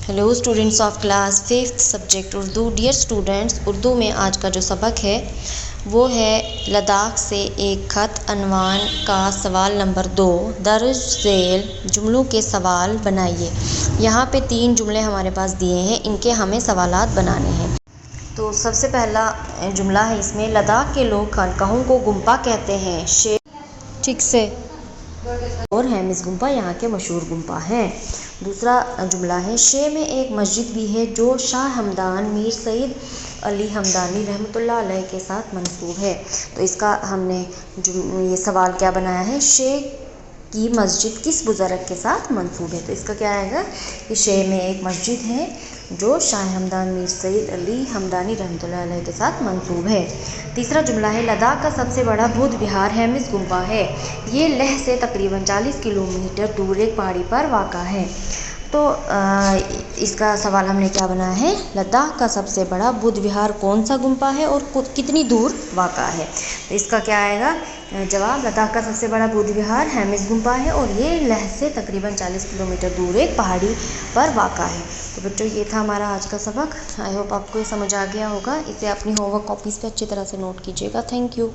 Hello students of class 5th subject Urdu. Dear students, Urdu में आज का जो सबक है वो है लद्दाख से एक ख़त अनवान का सवाल नंबर 2। दर्ज झेल जुमलों के सवाल बनाइए। यहाँ पे 3 जुमले हमारे पास दिए हैं, इनके हमें सवालात बनाने हैं। तो सबसे पहला जुमला है इसमें, लद्दाख के लोग खानकाहों को गुम्पा कहते हैं। शेर ठीक से और हेमिस गुम्पा यहाँ के मशहूर गुम्पा हैं। दूसरा जुमला है, शे में एक मस्जिद भी है जो शाह हमदान मीर सईद अली हमदानी रहमतुल्लाह अलैह के साथ मंसूब है। तो इसका हमने ये सवाल क्या बनाया है, शे की मस्जिद किस बुज़ुर्ग के साथ मंसूब है। तो इसका क्या आएगा कि शे में एक मस्जिद है जो शाह हमदान मीर सईद अली हमदानी रहमतुल्लाह अलैह के साथ मंसूब है। तीसरा जुमला है, लद्दाख का सबसे बड़ा बुद्ध विहार हेमिस गुम्पा है। ये लेह से तकरीबन 40 किलोमीटर दूर एक पहाड़ी पर वाक़ा है। तो इसका सवाल हमने क्या बनाया है, लद्दाख का सबसे बड़ा बुद्ध विहार कौन सा गुम्पा है और कितनी दूर वाक़ा है। तो इसका क्या आएगा जवाब, लद्दाख का सबसे बड़ा बुद्ध विहार हेमिस गुम्पा है और ये लेह से तकरीबन 40 किलोमीटर दूर एक पहाड़ी पर वाक़ा है। तो बच्चों, ये था हमारा आज का सबक। आई होप आपको ये समझ आ गया होगा। इसे अपनी होमवर्क कॉपीज़ पे अच्छी तरह से नोट कीजिएगा। Thank you.